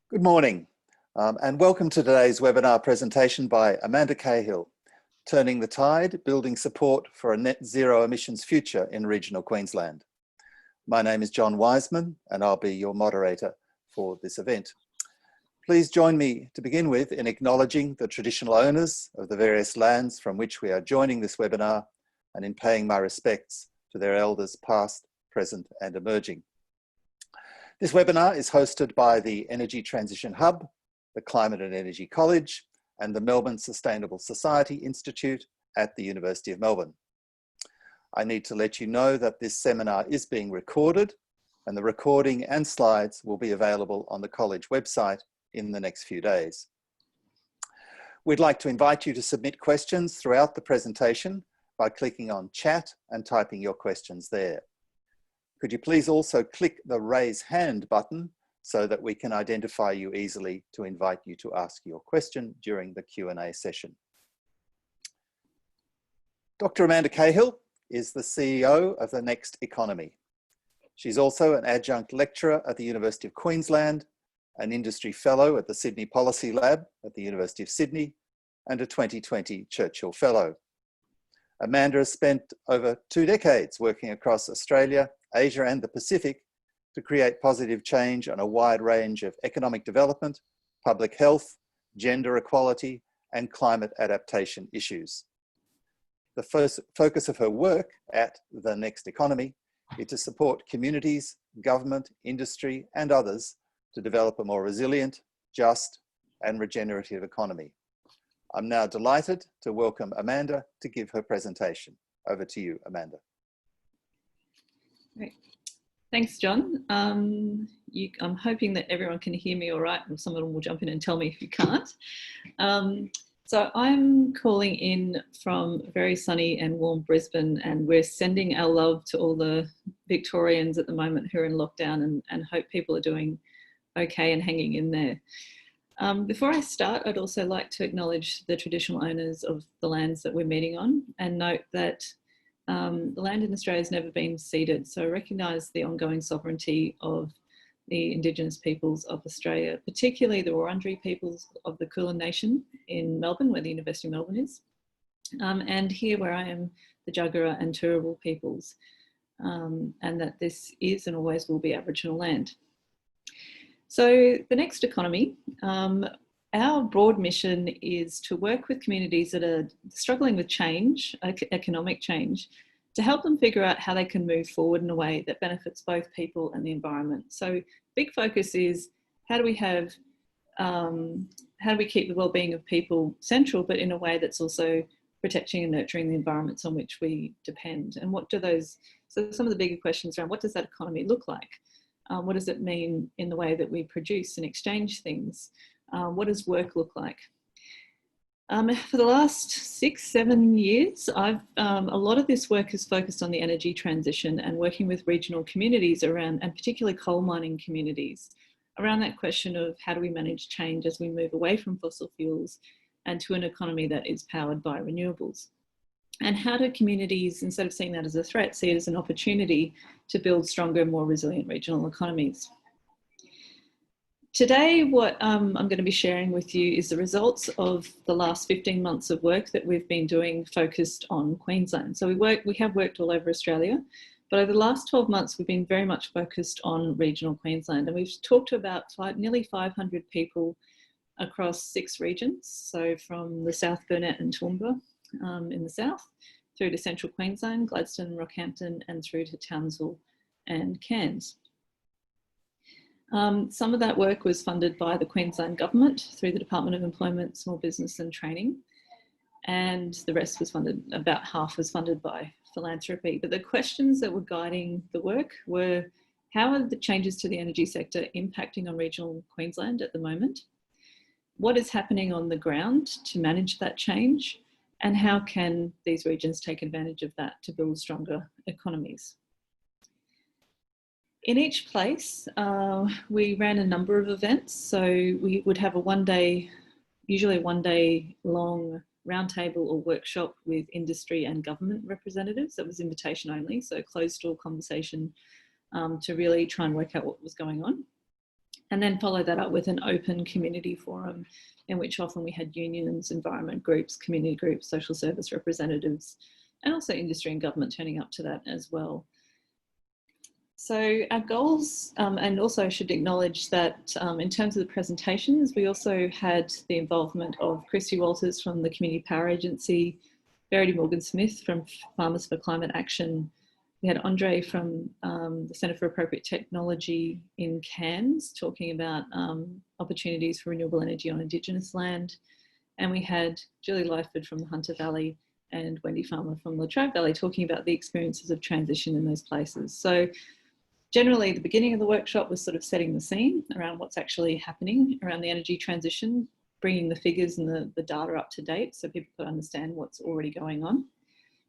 Good morning, and welcome to today's webinar presentation by Amanda Cahill, Turning the Tide, Building Support for a Net Zero Emissions Future in Regional Queensland. My name is John Wiseman, and I'll be your moderator for this event. Please join me to begin with in acknowledging the traditional owners of the various lands from which we are joining this webinar, and in paying my respects to their elders past, present, and emerging. This webinar is hosted by the Energy Transition Hub, the Climate and Energy College, and the Melbourne Sustainable Society Institute at the University of Melbourne. I need to let you know that this seminar is being recorded, and the recording and slides will be available on the college website in the next few days. We'd like to invite you to submit questions throughout the presentation by clicking on chat and typing your questions there. Could you please also click the raise hand button so that we can identify you easily to invite you to ask your question during the Q&A session. Dr. Amanda Cahill is the CEO of The Next Economy. She's also an adjunct lecturer at the University of Queensland, an industry fellow at the Sydney Policy Lab at the University of Sydney, and a 2020 Churchill Fellow. Amanda has spent over 2 decades working across Australia, Asia and the Pacific to create positive change on a wide range of economic development, public health, gender equality and climate adaptation issues. The first focus of her work at The Next Economy is to support communities, government, industry and others to develop a more resilient, just and regenerative economy. I'm now delighted to welcome Amanda to give her presentation. Over to you, Amanda. Great. Thanks, John. I'm hoping that everyone can hear me all right, and someone will jump in and tell me if you can't. So I'm calling in from very sunny and warm Brisbane, and we're sending our love to all the Victorians at the moment who are in lockdown, and hope people are doing okay and hanging in there. Before I start, I'd also like to acknowledge the traditional owners of the lands that we're meeting on, and note that the land in Australia has never been ceded, so recognise the ongoing sovereignty of the Indigenous peoples of Australia, particularly the Wurundjeri peoples of the Kulin Nation in Melbourne, where the University of Melbourne is, and here where I am, the Jagera and Turrbal peoples, and that this is and always will be Aboriginal land. So the Next Economy, our broad mission is to work with communities that are struggling with change, economic change, to help them figure out how they can move forward in a way that benefits both people and the environment. So big focus is how do we keep the well-being of people central, but in a way that's also protecting and nurturing the environments on which we depend. And so some of the bigger questions around what does that economy look like? What does it mean in the way that we produce and exchange things? What does work look like? For the last 6-7 years, a lot of this work is focused on the energy transition and working with regional communities around, and particularly coal mining communities, around that question of how do we manage change as we move away from fossil fuels and to an economy that is powered by renewables. And how do communities, instead of seeing that as a threat, see it as an opportunity to build stronger, more resilient regional economies? Today, what I'm going to be sharing with you is the results of the last 15 months of work that we've been doing focused on Queensland. So we have worked all over Australia, but over the last 12 months, we've been very much focused on regional Queensland. And we've talked to about nearly 500 people across 6 regions. So from the South Burnett and Toowoomba in the south, through to central Queensland, Gladstone, Rockhampton, and through to Townsville and Cairns. Some of that work was funded by the Queensland Government through the Department of Employment, Small Business and Training, and the rest was funded, about half was funded by philanthropy. But the questions that were guiding the work were, how are the changes to the energy sector impacting on regional Queensland at the moment? What is happening on the ground to manage that change? And how can these regions take advantage of that to build stronger economies? In each place, we ran a number of events. So we would have usually a one day long roundtable or workshop with industry and government representatives. That was invitation only, so closed door conversation to really try and work out what was going on. And then follow that up with an open community forum in which often we had unions, environment groups, community groups, social service representatives, and also industry and government turning up to that as well. So our goals, and also I should acknowledge that in terms of the presentations, we also had the involvement of Christy Walters from the Community Power Agency, Verity Morgan-Smith from Farmers for Climate Action. We had Andre from the Centre for Appropriate Technology in Cairns talking about opportunities for renewable energy on Indigenous land. And we had Julie Lyford from the Hunter Valley and Wendy Farmer from Latrobe Valley talking about the experiences of transition in those places. So generally, the beginning of the workshop was sort of setting the scene around what's actually happening around the energy transition, bringing the figures and the data up to date so people could understand what's already going on,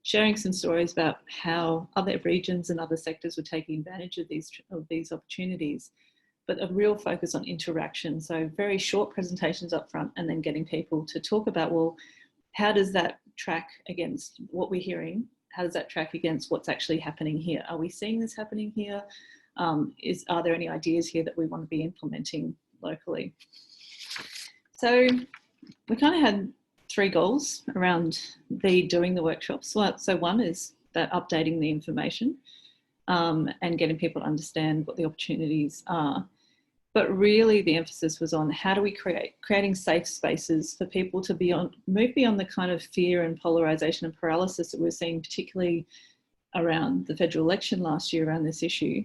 sharing some stories about how other regions and other sectors were taking advantage of these opportunities, but a real focus on interaction. So very short presentations up front and then getting people to talk about, well, how does that track against what we're hearing? How does that track against what's actually happening here? Are we seeing this happening here? Are there any ideas here that we want to be implementing locally? So we kind of had three goals around doing the workshops. So one is that updating the information and getting people to understand what the opportunities are. But really the emphasis was on how do we creating safe spaces for people to move beyond the kind of fear and polarisation and paralysis that we're seeing, particularly around the federal election last year around this issue,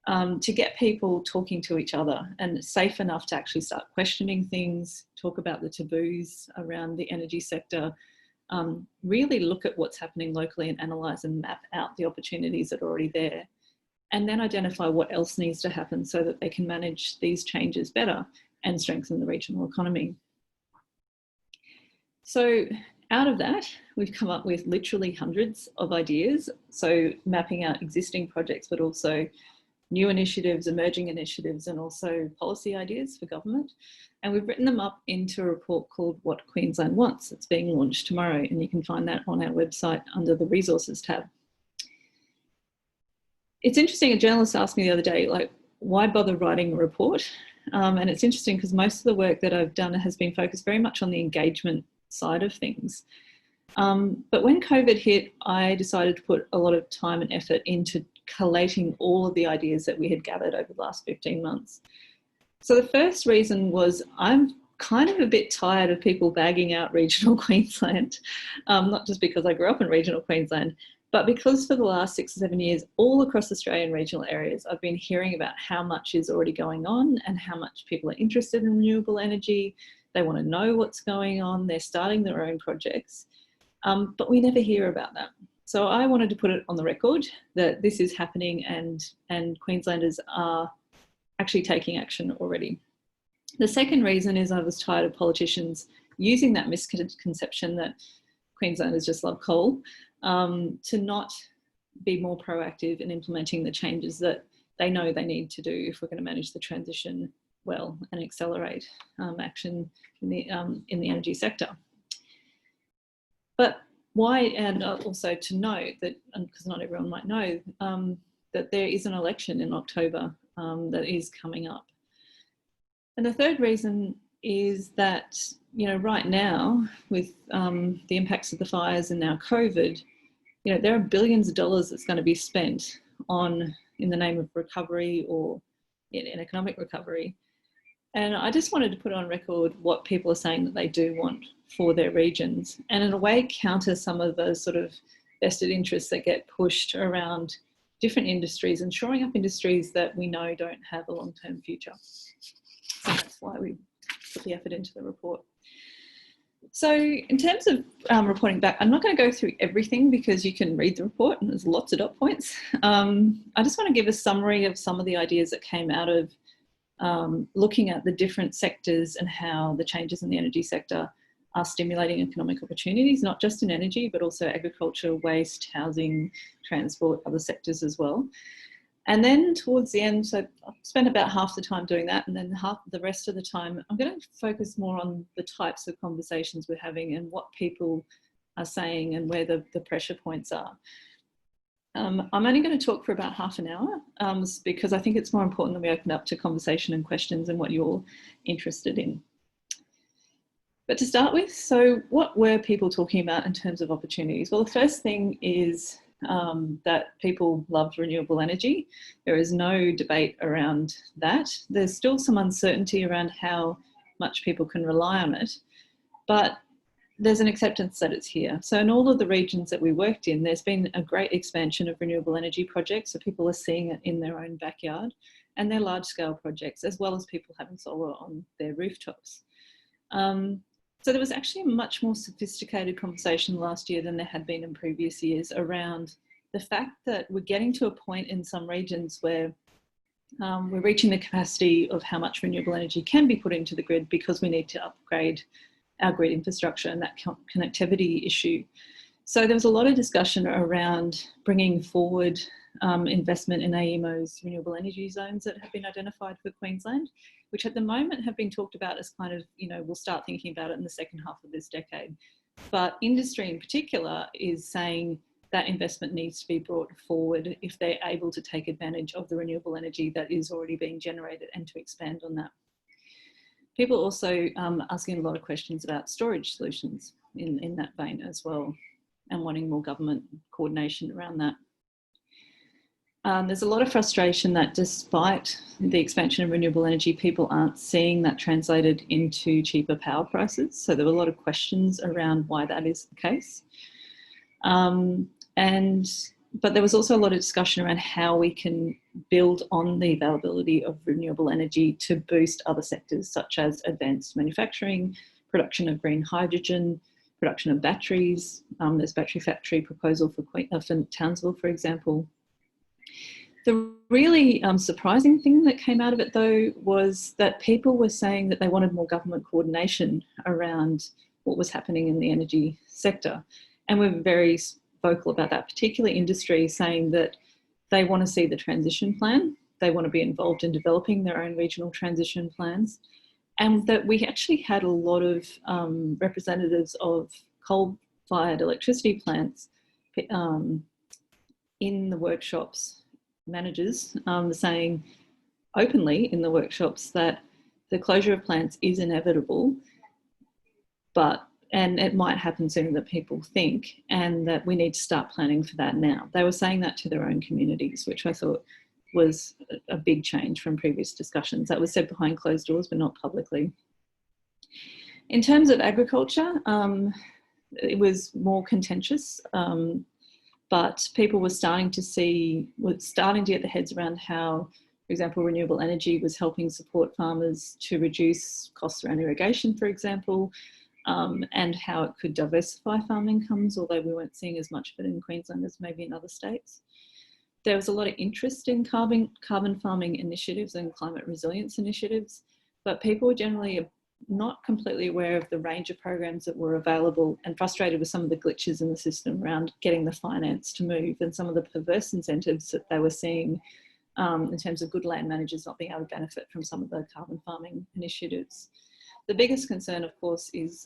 to get people talking to each other and safe enough to actually start questioning things, talk about the taboos around the energy sector, really look at what's happening locally and analyse and map out the opportunities that are already there, and then identify what else needs to happen so that they can manage these changes better and strengthen the regional economy. So out of that, we've come up with literally hundreds of ideas. So mapping out existing projects, but also new initiatives, emerging initiatives, and also policy ideas for government. And we've written them up into a report called What Queensland Wants. It's being launched tomorrow, and you can find that on our website under the resources tab. It's interesting, a journalist asked me the other day, like, why bother writing a report? And it's interesting because most of the work that I've done has been focused very much on the engagement side of things. But when COVID hit, I decided to put a lot of time and effort into collating all of the ideas that we had gathered over the last 15 months. So the first reason was I'm kind of a bit tired of people bagging out regional Queensland, not just because I grew up in regional Queensland, but because for the last 6 or 7 years, all across Australian regional areas, I've been hearing about how much is already going on and how much people are interested in renewable energy. They want to know what's going on. They're starting their own projects, but we never hear about that. So I wanted to put it on the record that this is happening and Queenslanders are actually taking action already. The second reason is I was tired of politicians using that misconception that Queenslanders just love coal to not be more proactive in implementing the changes that they know they need to do if we're going to manage the transition well and accelerate action in the energy sector. But why, and also to note that, because not everyone might know, that there is an election in October that is coming up. And the third reason is that, you know, right now with the impacts of the fires and now COVID, you know, there are billions of dollars that's going to be spent on in the name of recovery or in economic recovery. And I just wanted to put on record what people are saying that they do want for their regions, and in a way counter some of those sort of vested interests that get pushed around different industries and shoring up industries that we know don't have a long-term future. So that's why we put the effort into the report. So in terms of reporting back, I'm not going to go through everything because you can read the report and there's lots of dot points. I just want to give a summary of some of the ideas that came out of looking at the different sectors and how the changes in the energy sector are stimulating economic opportunities, not just in energy, but also agriculture, waste, housing, transport, other sectors as well. And then towards the end, so I've spent about half the time doing that, and then the rest of the time, I'm going to focus more on the types of conversations we're having and what people are saying and where the pressure points are. I'm only going to talk for about half an hour because I think it's more important that we open up to conversation and questions and what you're interested in. But to start with, so what were people talking about in terms of opportunities? Well, the first thing is that people loved renewable energy. There is no debate around that. There's still some uncertainty around how much people can rely on it, but there's an acceptance that it's here. So in all of the regions that we worked in, there's been a great expansion of renewable energy projects. So people are seeing it in their own backyard, and they're large scale projects, as well as people having solar on their rooftops. So there was actually a much more sophisticated conversation last year than there had been in previous years around the fact that we're getting to a point in some regions where we're reaching the capacity of how much renewable energy can be put into the grid because we need to upgrade our grid infrastructure and that connectivity issue. So there was a lot of discussion around bringing forward investment in AEMO's renewable energy zones that have been identified for Queensland, which at the moment have been talked about as kind of, we'll start thinking about it in the second half of this decade. But industry in particular is saying that investment needs to be brought forward if they're able to take advantage of the renewable energy that is already being generated and to expand on that. People also asking a lot of questions about storage solutions in that vein as well, and wanting more government coordination around that. There's a lot of frustration that despite the expansion of renewable energy, people aren't seeing that translated into cheaper power prices. So there were a lot of questions around why that is the case. But there was also a lot of discussion around how we can build on the availability of renewable energy to boost other sectors such as advanced manufacturing, production of green hydrogen, production of batteries. There's battery factory proposal for Townsville, for example. The really surprising thing that came out of it, though, was that people were saying that they wanted more government coordination around what was happening in the energy sector. And we're very vocal about that, particularly industry, saying that they want to see the transition plan. They want to be involved in developing their own regional transition plans. And that we actually had a lot of representatives of coal-fired electricity plants in the workshops, managers saying openly in the workshops that the closure of plants is inevitable, and it might happen sooner than people think, and that we need to start planning for that now. They were saying that to their own communities, which I thought was a big change from previous discussions. That was said behind closed doors, but not publicly. In terms of agriculture, it was more contentious, but people were starting to get their heads around how, for example, renewable energy was helping support farmers to reduce costs around irrigation, for example, and how it could diversify farm incomes, although we weren't seeing as much of it in Queensland as maybe in other states. There was a lot of interest in carbon farming initiatives and climate resilience initiatives, but people were generally not completely aware of the range of programs that were available and frustrated with some of the glitches in the system around getting the finance to move and some of the perverse incentives that they were seeing in terms of good land managers not being able to benefit from some of the carbon farming initiatives. The biggest concern, of course, is,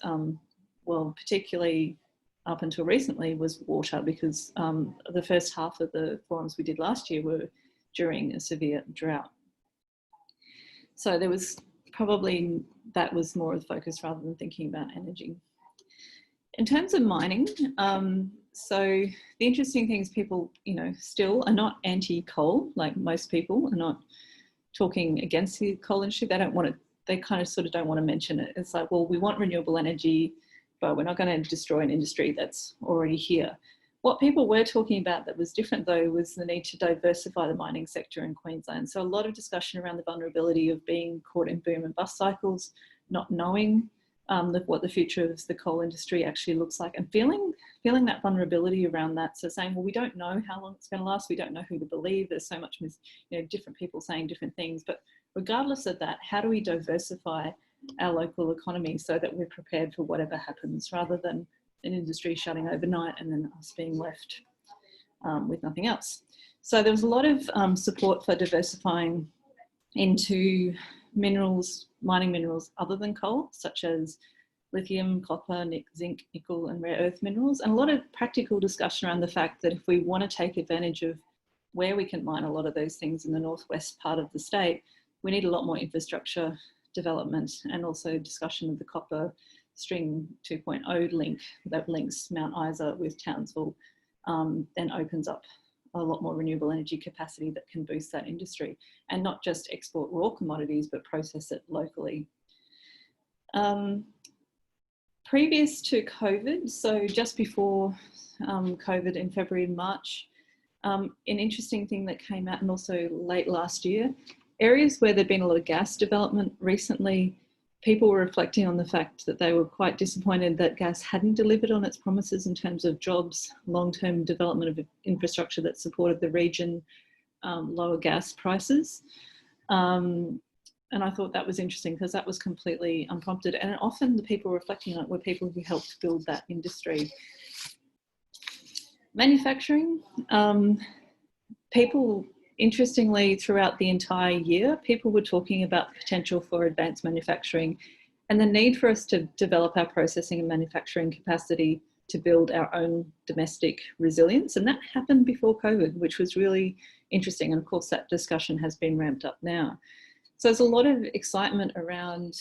well, particularly up until recently, was water, because the first half of the forums we did last year were during a severe drought. So there was probably, that was more of the focus rather than thinking about energy. In terms of mining, so the interesting thing is people, still are not anti-coal, like most people are not talking against the coal industry. They don't want to, they kind of sort of don't want to mention it. It's like, well, we want renewable energy, but we're not going to destroy an industry that's already here. What people were talking about that was different, though, was the need to diversify the mining sector in Queensland. So a lot of discussion around the vulnerability of being caught in boom and bust cycles, not knowing what the future of the coal industry actually looks like, and feeling that vulnerability around that. So saying, well, we don't know how long it's going to last. We don't know who to believe. There's so much, different people saying different things. But regardless of that, how do we diversify our local economy so that we're prepared for whatever happens, rather than an industry shutting overnight and then us being left with nothing else. So there was a lot of support for diversifying into minerals, mining minerals other than coal, such as lithium, copper, zinc, nickel, and rare earth minerals, and a lot of practical discussion around the fact that if we want to take advantage of where we can mine a lot of those things in the northwest part of the state, we need a lot more infrastructure development, and also discussion of the copper string 2.0 link that links Mount Isa with Townsville, then opens up a lot more renewable energy capacity that can boost that industry, and not just export raw commodities, but process it locally. Previous to COVID, so just before COVID in February and March, an interesting thing that came out, and also late last year, areas where there'd been a lot of gas development recently, people were reflecting on the fact that they were quite disappointed that gas hadn't delivered on its promises in terms of jobs, long-term development of infrastructure that supported the region, lower gas prices. And I thought that was interesting because that was completely unprompted. And often the people reflecting on it were people who helped build that industry. Manufacturing, people, interestingly, throughout the entire year, people were talking about the potential for advanced manufacturing and the need for us to develop our processing and manufacturing capacity to build our own domestic resilience. And that happened before COVID, which was really interesting. And of course, that discussion has been ramped up now. So there's a lot of excitement around,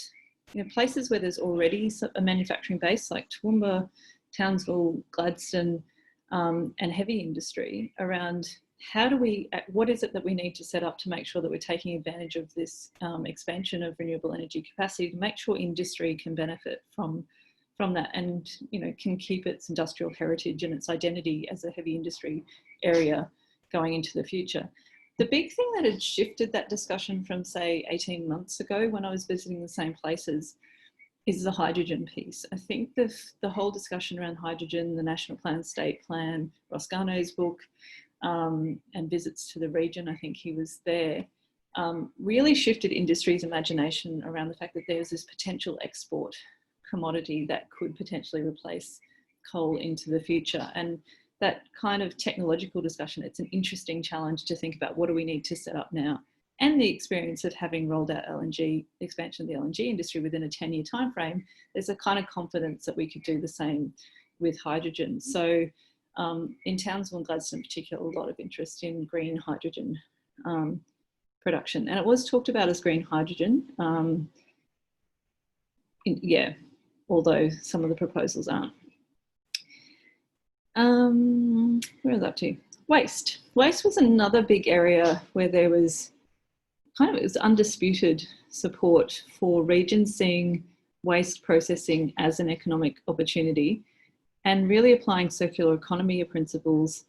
you know, places where there's already a manufacturing base like Toowoomba, Townsville, Gladstone, and heavy industry around what is it that we need to set up to make sure that we're taking advantage of this expansion of renewable energy capacity to make sure industry can benefit from that, and, you know, can keep its industrial heritage and its identity as a heavy industry area going into the future. The big thing that had shifted that discussion from, say, 18 months ago when I was visiting the same places is the hydrogen piece. I think the whole discussion around hydrogen, the National Plan, State Plan, Ross Garnaut's book, and visits to the region, I think he was there, really shifted industry's imagination around the fact that there's this potential export commodity that could potentially replace coal into the future. And that kind of technological discussion, it's an interesting challenge to think about what do we need to set up now. And the experience of having rolled out LNG, the expansion of the LNG industry within a 10-year timeframe, there's a kind of confidence that we could do the same with hydrogen. So in Townsville and Gladstone in particular, a lot of interest in green hydrogen production. And it was talked about as green hydrogen, although some of the proposals aren't. Where was I up to? Waste. Waste was another big area where there was it was undisputed support for regions seeing waste processing as an economic opportunity and really applying circular economy principles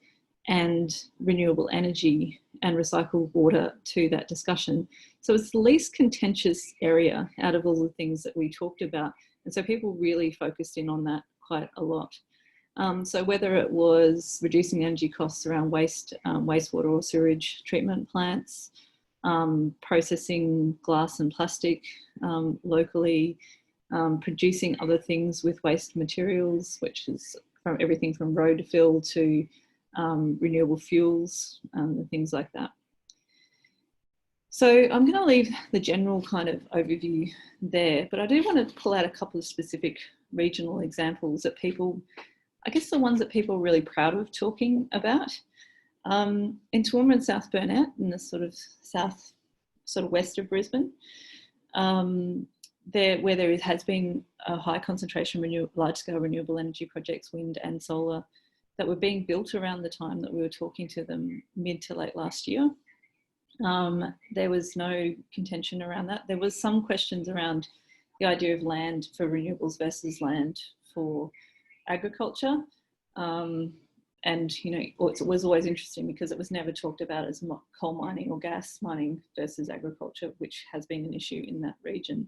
and renewable energy and recycled water to that discussion. So it's the least contentious area out of all the things that we talked about. And so people really focused in on that quite a lot. So whether it was reducing energy costs around wastewater or sewage treatment plants, processing glass and plastic locally, producing other things with waste materials, which is from everything from road fill to renewable fuels and things like that. So I'm going to leave the general kind of overview there, but I do want to pull out a couple of specific regional examples that people, I guess the ones that people are really proud of talking about. In Toowoomba and South Burnett, in the sort of west of Brisbane, where there has been a high concentration of large-scale renewable energy projects, wind and solar, that were being built around the time that we were talking to them mid to late last year. There was no contention around that. There was some questions around the idea of land for renewables versus land for agriculture. And, you know, it was always interesting because it was never talked about as coal mining or gas mining versus agriculture, which has been an issue in that region.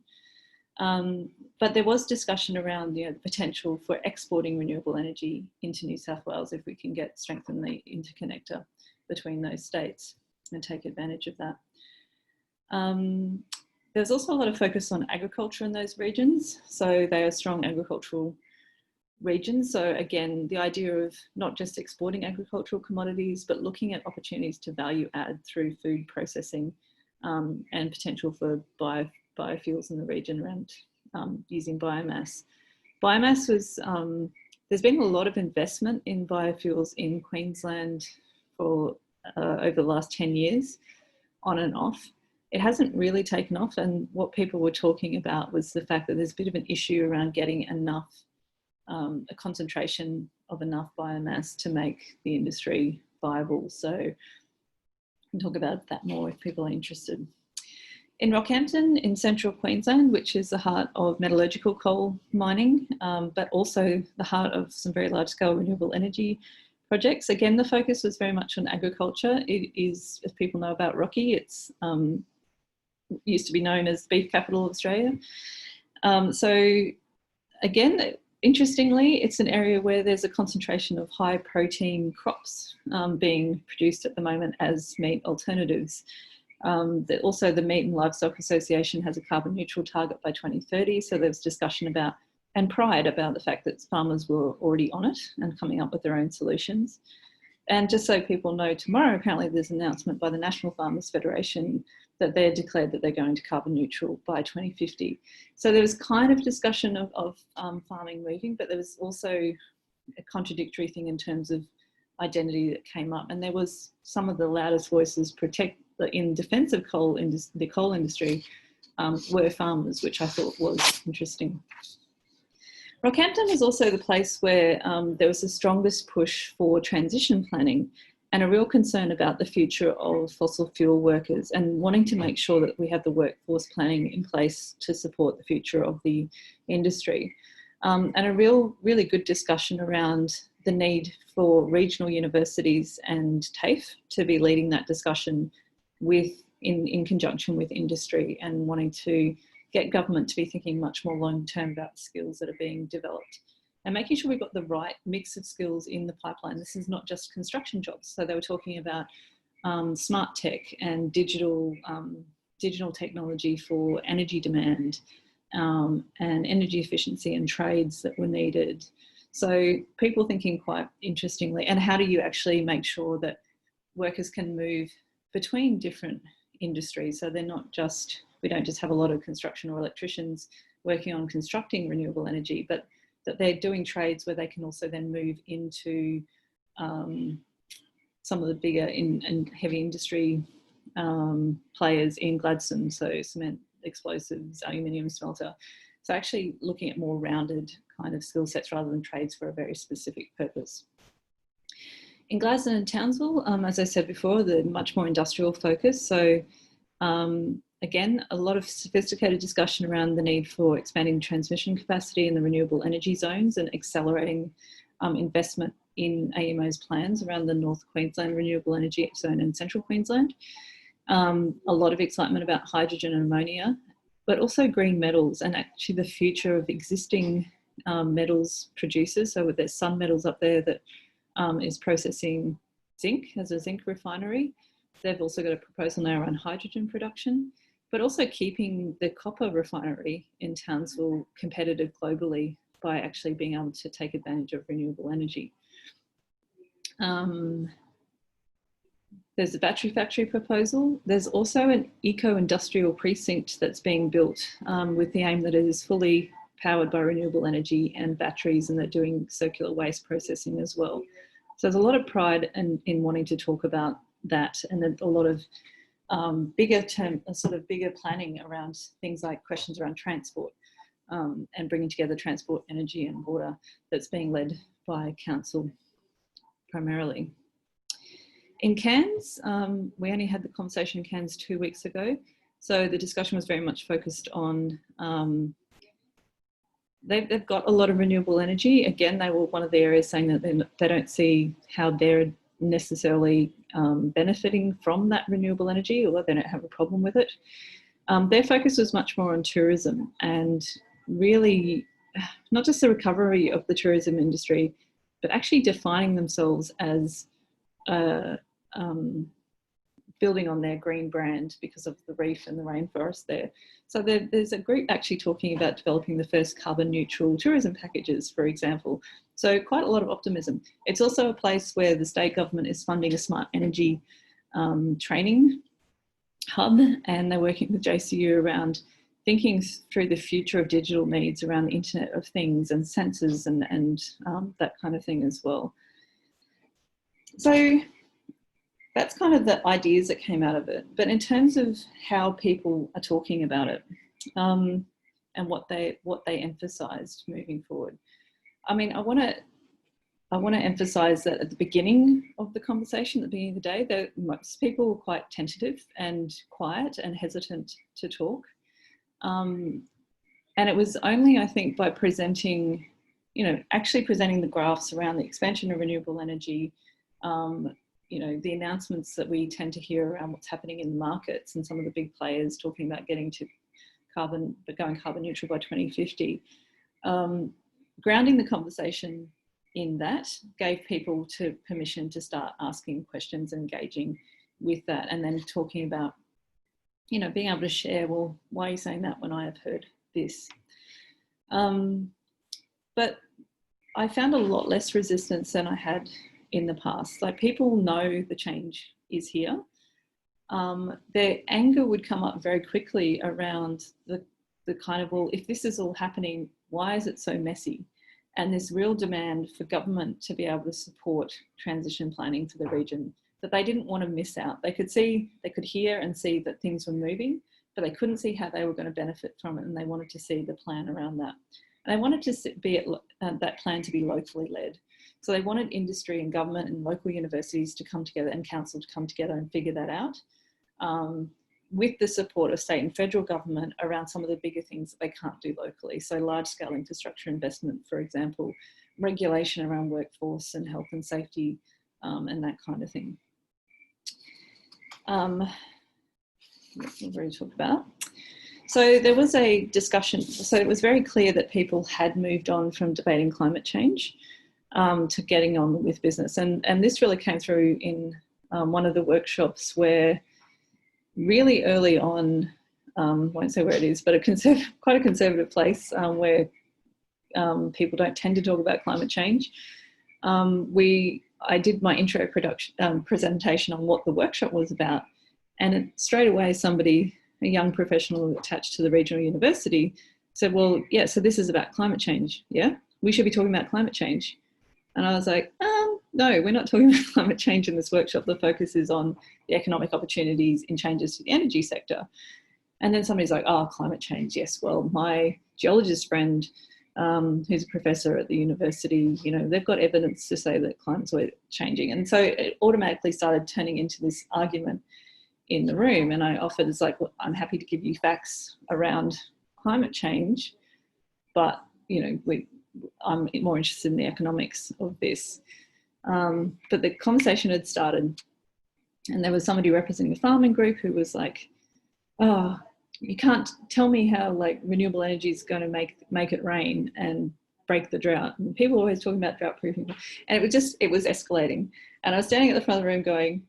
But there was discussion around, you know, the potential for exporting renewable energy into New South Wales if we can strengthen the interconnector between those states and take advantage of that. There's also a lot of focus on agriculture in those regions. So they are strong agricultural regions. So again, the idea of not just exporting agricultural commodities, but looking at opportunities to value add through food processing and potential for biofuels in the region around using biomass. Biomass was, there's been a lot of investment in biofuels in Queensland for over the last 10 years, on and off. It hasn't really taken off, and what people were talking about was the fact that there's a bit of an issue around getting enough, a concentration of enough biomass to make the industry viable. So we can talk about that more if people are interested. In Rockhampton in central Queensland, which is the heart of metallurgical coal mining, but also the heart of some very large scale renewable energy projects. Again, the focus was very much on agriculture. It is, as people know about Rocky, it's used to be known as the beef capital of Australia. So again, interestingly, it's an area where there's a concentration of high protein crops being produced at the moment as meat alternatives. Also, the Meat and Livestock Association has a carbon neutral target by 2030. So there's discussion about, and pride about, the fact that farmers were already on it and coming up with their own solutions. And just so people know, tomorrow apparently there's an announcement by the National Farmers Federation that they're declared that they're going to carbon neutral by 2050. So there was kind of discussion of farming moving, but there was also a contradictory thing in terms of identity that came up. And there was some of the loudest voices in defence of the coal industry were farmers, which I thought was interesting. Rockhampton was also the place where there was the strongest push for transition planning and a real concern about the future of fossil fuel workers and wanting to make sure that we have the workforce planning in place to support the future of the industry. And a really good discussion around the need for regional universities and TAFE to be leading that discussion in conjunction with industry, and wanting to get government to be thinking much more long-term about skills that are being developed and making sure we've got the right mix of skills in the pipeline. This is not just construction jobs. So they were talking about smart tech and digital technology for energy demand and energy efficiency and trades that were needed. So people thinking quite interestingly, and how do you actually make sure that workers can move between different industries? So they're not just, we don't just have a lot of construction or electricians working on constructing renewable energy, but that they're doing trades where they can also then move into some of the bigger and heavy industry players in Gladstone, so cement, explosives, aluminium smelter. So actually looking at more rounded kind of skill sets rather than trades for a very specific purpose. In Gladstone and Townsville, as I said before, they're much more industrial focused. So again, a lot of sophisticated discussion around the need for expanding transmission capacity in the renewable energy zones and accelerating investment in AEMO's plans around the North Queensland renewable energy zone and Central Queensland. A lot of excitement about hydrogen and ammonia, but also green metals and actually the future of existing metals producers. So there's Sun Metals up there that is processing zinc as a zinc refinery. They've also got a proposal now around hydrogen production, but also keeping the copper refinery in Townsville competitive globally by actually being able to take advantage of renewable energy. There's a battery factory proposal. There's also an eco-industrial precinct that's being built with the aim that it is fully powered by renewable energy and batteries, and they're doing circular waste processing as well. So there's a lot of pride in wanting to talk about that, and then a lot of bigger planning around things like questions around transport and bringing together transport, energy and water, that's being led by council primarily. In Cairns, we only had the conversation in Cairns 2 weeks ago. So the discussion was very much focused on, they've got a lot of renewable energy. Again, they were one of the areas saying that they don't see how they're necessarily benefiting from that renewable energy, or they don't have a problem with it. Their focus was much more on tourism and really not just the recovery of the tourism industry, but actually defining themselves as building on their green brand because of the reef and the rainforest there. So there's a group actually talking about developing the first carbon neutral tourism packages, for example. So quite a lot of optimism. It's also a place where the state government is funding a smart energy training hub, and they're working with JCU around thinking through the future of digital needs around the Internet of Things and sensors and that kind of thing as well. So that's kind of the ideas that came out of it. But in terms of how people are talking about it and what they emphasised moving forward, I mean, I want to emphasise that at the beginning of the conversation, at the beginning of the day, that most people were quite tentative and quiet and hesitant to talk. And it was only, I think, by presenting, actually presenting the graphs around the expansion of renewable energy, the announcements that we tend to hear around what's happening in the markets and some of the big players talking about getting to going carbon neutral by 2050, grounding the conversation in that gave people permission to start asking questions and engaging with that, and then talking about, being able to share, well, why are you saying that when I have heard this? But I found a lot less resistance than I had in the past. Like, people know the change is here. Their anger would come up very quickly around the kind of, well, if this is all happening, why is it so messy? And this real demand for government to be able to support transition planning for the region that they didn't want to miss out. They could hear and see that things were moving, but they couldn't see how they were going to benefit from it, and they wanted to see the plan around that. And they wanted to be that plan to be locally led. So they wanted industry and government and local universities to come together and council to come together and figure that out, with the support of state and federal government around some of the bigger things that they can't do locally. So large-scale infrastructure investment, for example, regulation around workforce and health and safety, and that kind of thing. We've already talked about. So there was a discussion. So it was very clear that people had moved on from debating climate change to getting on with business. And this really came through in one of the workshops where really early on, won't say where it is, but quite a conservative place where people don't tend to talk about climate change. I did my intro presentation on what the workshop was about, and straight away somebody, a young professional attached to the regional university, said, well, yeah, so this is about climate change, yeah? We should be talking about climate change. And I was like, no, we're not talking about climate change in this workshop. The focus is on the economic opportunities in changes to the energy sector. And then somebody's like, oh, climate change, yes, well, my geologist friend, who's a professor at the university, they've got evidence to say that climate's changing. And so it automatically started turning into this argument in the room. And I offered, it's like, well, I'm happy to give you facts around climate change, but, I'm more interested in the economics of this. But the conversation had started, and there was somebody representing the farming group who was like, oh, you can't tell me how renewable energy is going to make it rain and break the drought. And people are always talking about drought proofing. And it was escalating. And I was standing at the front of the room going,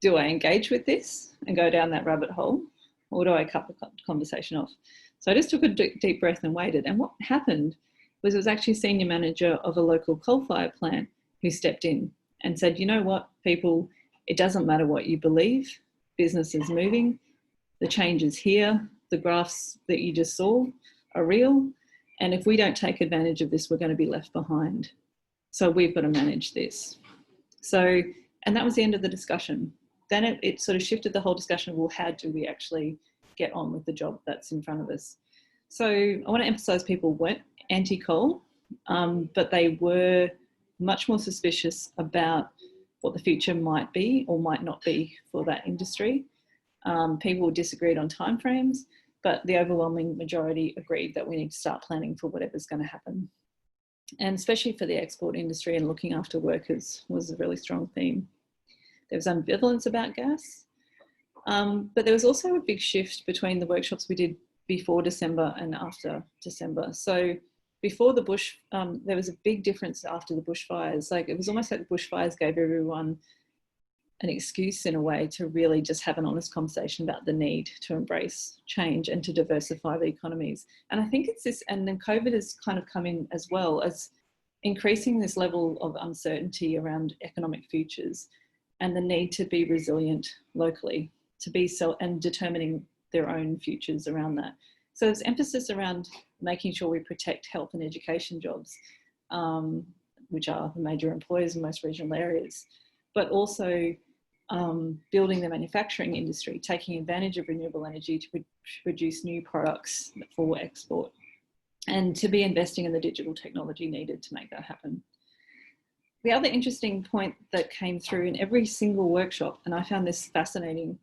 do I engage with this and go down that rabbit hole, or do I cut the conversation off? So I just took a deep breath and waited. And what happened was it was actually a senior manager of a local coal-fired plant who stepped in and said, you know what, people, it doesn't matter what you believe, business is moving, the change is here, the graphs that you just saw are real, and if we don't take advantage of this, we're going to be left behind. So we've got to manage this. So, and that was the end of the discussion. Then it sort of shifted the whole discussion of, well, how do we actually get on with the job that's in front of us? So I want to emphasise people weren't anti-coal, but they were much more suspicious about what the future might be or might not be for that industry. People disagreed on timeframes, but the overwhelming majority agreed that we need to start planning for whatever's going to happen. And especially for the export industry and looking after workers was a really strong theme. There was ambivalence about gas, but there was also a big shift between the workshops we did before December and after December. So before the there was a big difference after the bushfires. It was almost like the bushfires gave everyone an excuse in a way to really just have an honest conversation about the need to embrace change and to diversify the economies. And I think it's this, and then COVID has kind of come in as well as increasing this level of uncertainty around economic futures and the need to be resilient locally, to be and determining their own futures around that. So there's emphasis around making sure we protect health and education jobs, which are the major employers in most regional areas, but also building the manufacturing industry, taking advantage of renewable energy to produce new products for export, and to be investing in the digital technology needed to make that happen. The other interesting point that came through in every single workshop, and I found this fascinating,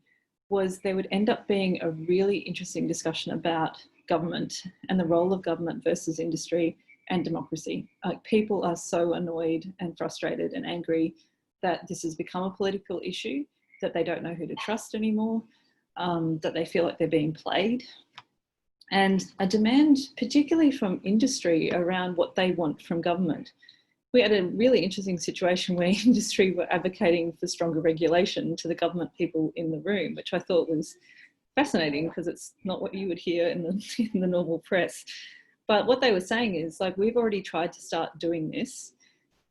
was there would end up being a really interesting discussion about government and the role of government versus industry and democracy. Like, people are so annoyed and frustrated and angry that this has become a political issue, that they don't know who to trust anymore, that they feel like they're being played. And a demand, particularly from industry, around what they want from government. We had a really interesting situation where industry were advocating for stronger regulation to the government people in the room, which I thought was fascinating because it's not what you would hear in the normal press. But what they were saying is, like, we've already tried to start doing this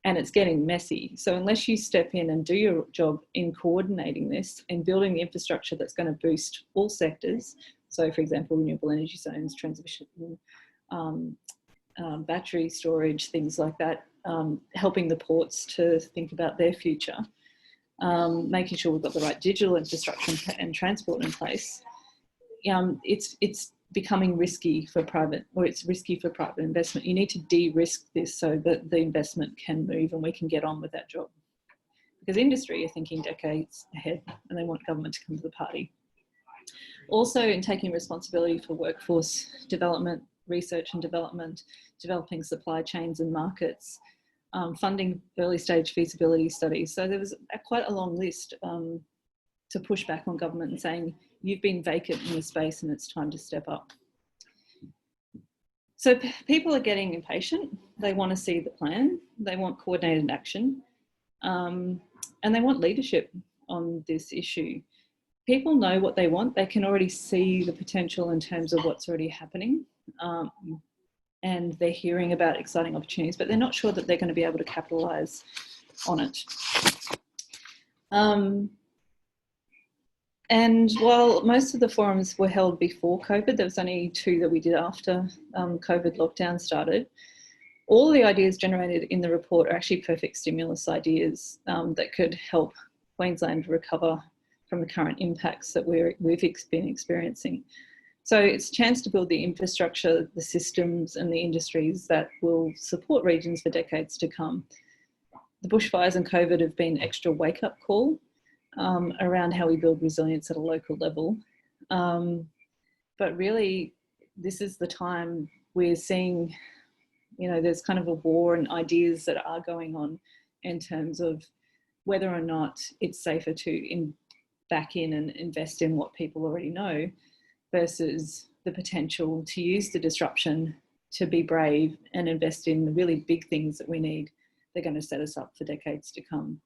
and it's getting messy. So unless you step in and do your job in coordinating this and building the infrastructure that's going to boost all sectors, so for example, renewable energy zones, transmission, battery storage, things like that, helping the ports to think about their future, making sure we've got the right digital infrastructure and transport in place, it's becoming risky for private, or it's risky for private investment. You need to de-risk this so that the investment can move and we can get on with that job. Because industry are thinking decades ahead and they want government to come to the party. Also, in taking responsibility for workforce development, research and development, developing supply chains and markets, funding early stage feasibility studies. So there was quite a long list to push back on government and saying, you've been vacant in this space and it's time to step up. So people are getting impatient. They want to see the plan. They want coordinated action. And they want leadership on this issue. People know what they want. They can already see the potential in terms of what's already happening. And they're hearing about exciting opportunities, but they're not sure that they're going to be able to capitalise on it. And while most of the forums were held before COVID, there was only 2 that we did after COVID lockdown started. All the ideas generated in the report are actually perfect stimulus ideas that could help Queensland recover from the current impacts that we've been experiencing. So it's a chance to build the infrastructure, the systems and the industries that will support regions for decades to come. The bushfires and COVID have been an extra wake-up call around how we build resilience at a local level. But really, this is the time we're seeing, there's kind of a war and ideas that are going on in terms of whether or not it's safer to back in and invest in what people already know versus the potential to use the disruption to be brave and invest in the really big things that we need. They're going to set us up for decades to come.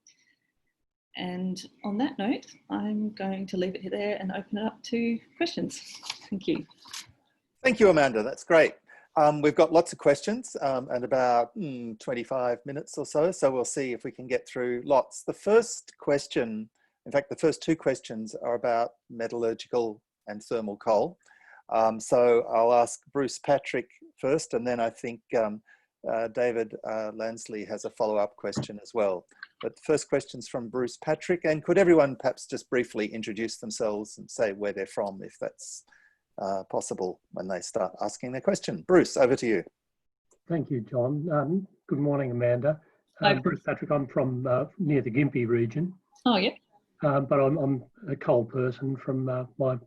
And on that note, I'm going to leave it there and open it up to questions. Thank you. Thank you, Amanda. That's great. We've got lots of questions and about 25 minutes or so we'll see if we can get through lots. The first question, in fact, the first 2 questions are about metallurgical and thermal coal. So I'll ask Bruce Patrick first, and then I think David Lansley has a follow-up question as well. But the first question's from Bruce Patrick, and could everyone perhaps just briefly introduce themselves and say where they're from, if that's possible when they start asking their question. Bruce, over to you. Thank you, John. Good morning, Amanda. Bruce Patrick, I'm from near the Gympie region. Oh, yeah. But I'm a coal person from my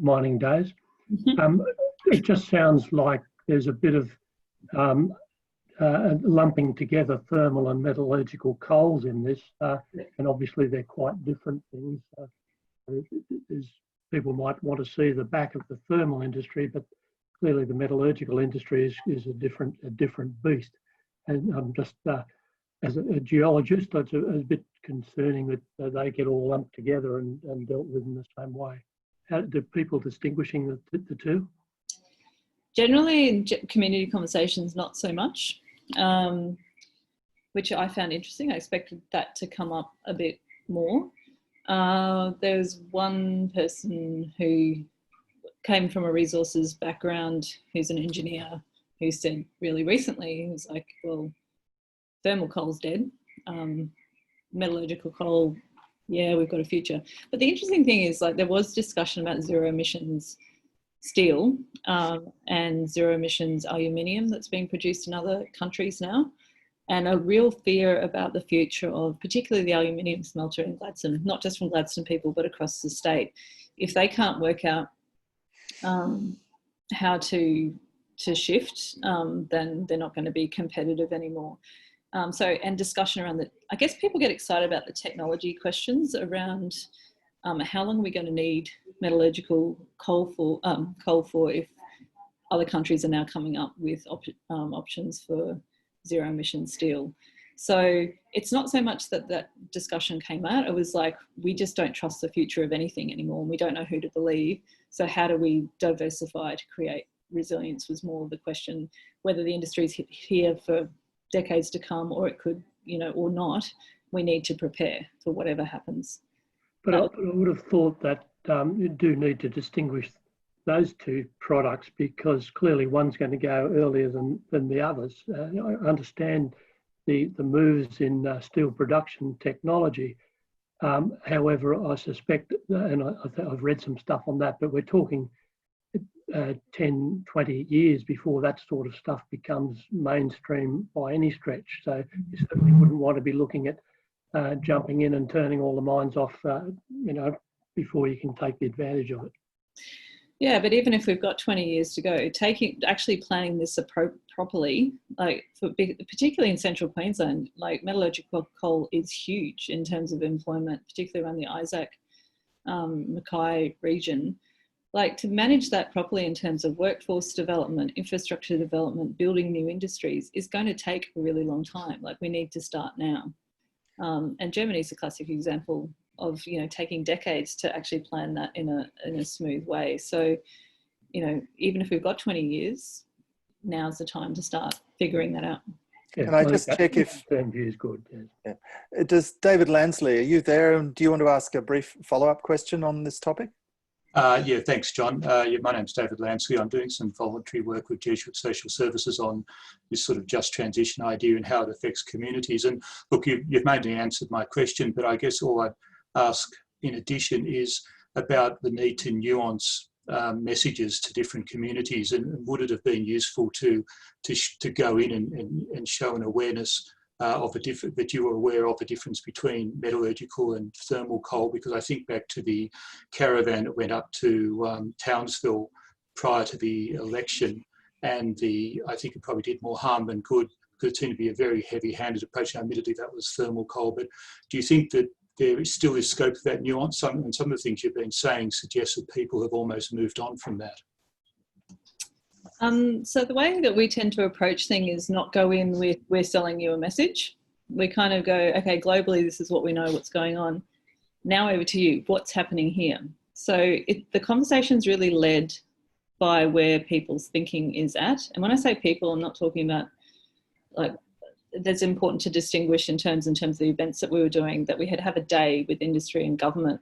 mining days. It just sounds like there's a bit of lumping together thermal and metallurgical coals in this, and obviously they're quite different things. People might want to see the back of the thermal industry, but clearly the metallurgical industry is a different beast. And I'm just, as a geologist, it's a bit concerning that they get all lumped together and dealt with in the same way. How do people distinguishing the two? Generally, in community conversations, not so much, which I found interesting. I expected that to come up a bit more. There was one person who came from a resources background, who's an engineer, who said really recently, he was like, well, thermal coal's dead. Metallurgical coal, yeah, we've got a future. But the interesting thing is, like, there was discussion about zero emissions steel and zero emissions aluminium that's being produced in other countries now, and a real fear about the future of particularly the aluminium smelter in Gladstone, not just from Gladstone people, but across the state. If they can't work out how to shift, then they're not going to be competitive anymore. And discussion around that. I guess people get excited about the technology questions around how long are we going to need metallurgical coal for if other countries are now coming up with options for zero emission steel. So it's not so much that that discussion came out, it was like, we just don't trust the future of anything anymore and we don't know who to believe. So how do we diversify to create resilience was more of the question, whether the industry's here for decades to come, or it could, or not, we need to prepare for whatever happens. But I would have thought that you do need to distinguish those two products, because clearly one's going to go earlier than the others. I understand the moves in steel production technology. However, I suspect, and I've read some stuff on that, but we're talking 10, 20 years before that sort of stuff becomes mainstream by any stretch. So you certainly wouldn't want to be looking at jumping in and turning all the mines off, before you can take the advantage of it. Yeah, but even if we've got 20 years to go, actually planning this properly, like particularly in central Queensland, like metallurgical coal is huge in terms of employment, particularly around the Isaac, Mackay region. Like, to manage that properly in terms of workforce development, infrastructure development, building new industries is going to take a really long time. Like, we need to start now. And Germany is a classic example of, taking decades to actually plan that in a smooth way. So, even if we've got 20 years, now's the time to start figuring that out. Yeah, can I just check if view is good? Yeah. Does David Lansley, are you there? And do you want to ask a brief follow-up question on this topic? Yeah, thanks, John. My name's David Lansley. I'm doing some voluntary work with Jesuit Social Services on this sort of just transition idea and how it affects communities. And look, you've mainly answered my question, but I guess all I'd ask in addition is about the need to nuance messages to different communities, and would it have been useful to go in and show an awareness of that you were aware of the difference between metallurgical and thermal coal? Because I think back to the caravan that went up to Townsville prior to the election, and I think it probably did more harm than good, because it seemed to be a very heavy-handed approach. Now, admittedly, that was thermal coal, but do you think that there still is scope for that nuance? Some of the things you've been saying suggest that people have almost moved on from that. So the way that we tend to approach things is not go in with, we're selling you a message. We kind of go, okay, globally, this is what we know, what's going on. Now over to you, what's happening here? So the conversation's really led by where people's thinking is at. And when I say people, I'm not talking about, like, that's important to distinguish in terms of the events that we were doing, that we had to have a day with industry and government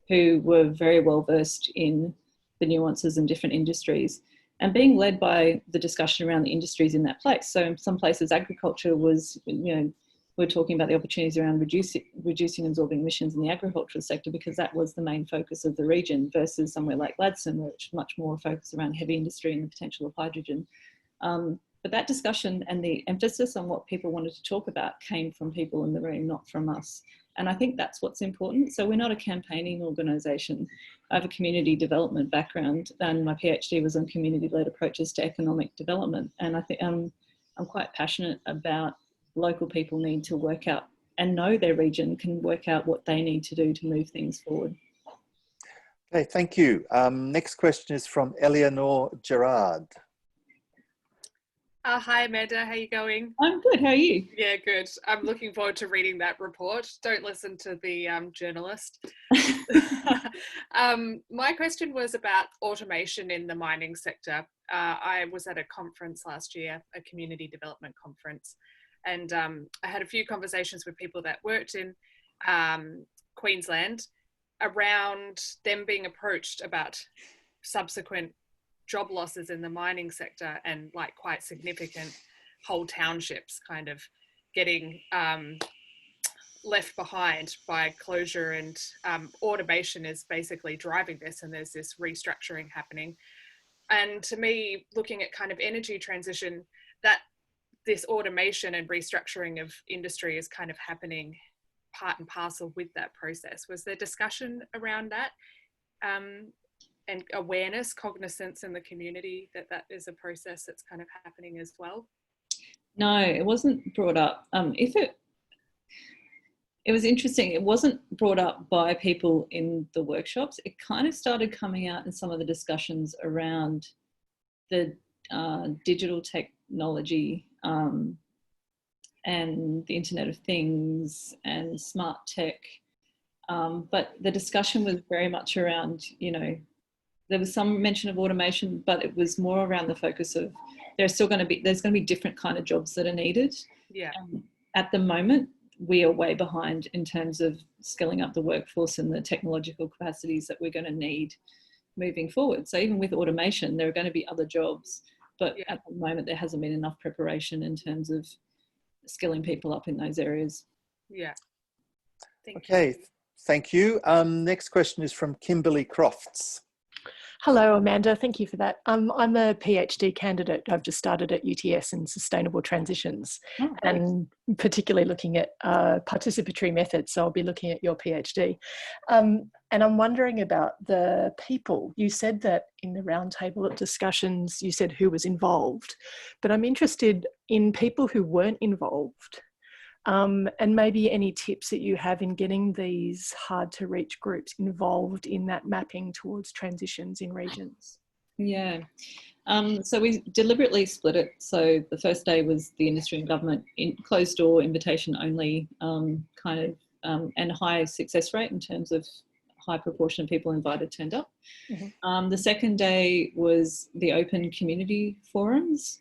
who were very well versed in the nuances in different industries, and being led by the discussion around the industries in that place. So in some places, agriculture was, we're talking about the opportunities around reducing and absorbing emissions in the agricultural sector, because that was the main focus of the region, versus somewhere like Gladstone, where it's much more focused around heavy industry and the potential of hydrogen. But that discussion and the emphasis on what people wanted to talk about came from people in the room, not from us. And I think that's what's important. So we're not a campaigning organisation. I have a community development background, and my PhD was on community-led approaches to economic development. And I think I'm quite passionate about local people need to work out and know their region, can work out what they need to do to move things forward. Okay, thank you. Next question is from Eleanor Gerard. Hi Amanda, how are you going? I'm good, how are you? Yeah, good. I'm looking forward to reading that report. Don't listen to the journalist. My question was about automation in the mining sector. I was at a conference last year, a community development conference, and I had a few conversations with people that worked in Queensland around them being approached about subsequent job losses in the mining sector, and like quite significant whole townships kind of getting left behind by closure, and automation is basically driving this, and there's this restructuring happening. And to me, looking at kind of energy transition, that this automation and restructuring of industry is kind of happening part and parcel with that process. Was there discussion around that, and awareness, cognizance in the community that that is a process that's kind of happening as well? No, it wasn't brought up. It was interesting. It wasn't brought up by people in the workshops. It kind of started coming out in some of the discussions around the digital technology and the Internet of Things and smart tech. But the discussion was very much around, you know, there was some mention of automation, but it was more around the focus of there's going to be different kind of jobs that are needed. Yeah. At the moment, we are way behind in terms of skilling up the workforce and the technological capacities that we're going to need moving forward. So even with automation, there are going to be other jobs, but at the moment there hasn't been enough preparation in terms of skilling people up in those areas. Yeah. Thank you. Next question is from Kimberly Crofts. Hello, Amanda. Thank you for that. I'm a PhD candidate. I've just started at UTS in sustainable transitions, and particularly looking at participatory methods. So I'll be looking at your PhD. And I'm wondering about the people. You said that in the roundtable discussions, you said who was involved, but I'm interested in people who weren't involved. And maybe any tips that you have in getting these hard to reach groups involved in that mapping towards transitions in regions. Yeah, so we deliberately split it. So the first day was the industry and government, in closed door, invitation only, and high success rate in terms of high proportion of people invited turned up. Mm-hmm. The second day was the open community forums.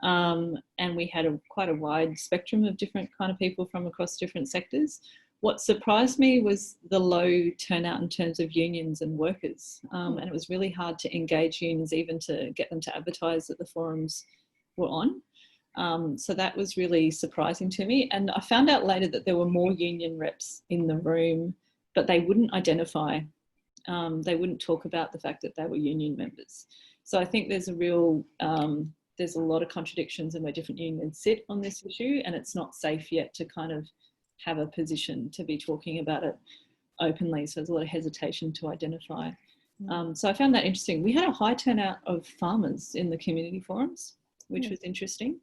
And we had quite a wide spectrum of different kind of people from across different sectors. What surprised me was the low turnout in terms of unions and workers. And it was really hard to engage unions, even to get them to advertise that the forums were on. So that was really surprising to me. And I found out later that there were more union reps in the room, but they wouldn't identify. They wouldn't talk about the fact that they were union members. So I think there's a lot of contradictions in where different unions sit on this issue, and it's not safe yet to kind of have a position to be talking about it openly. So there's a lot of hesitation to identify. So I found that interesting. We had a high turnout of farmers in the community forums, which was interesting.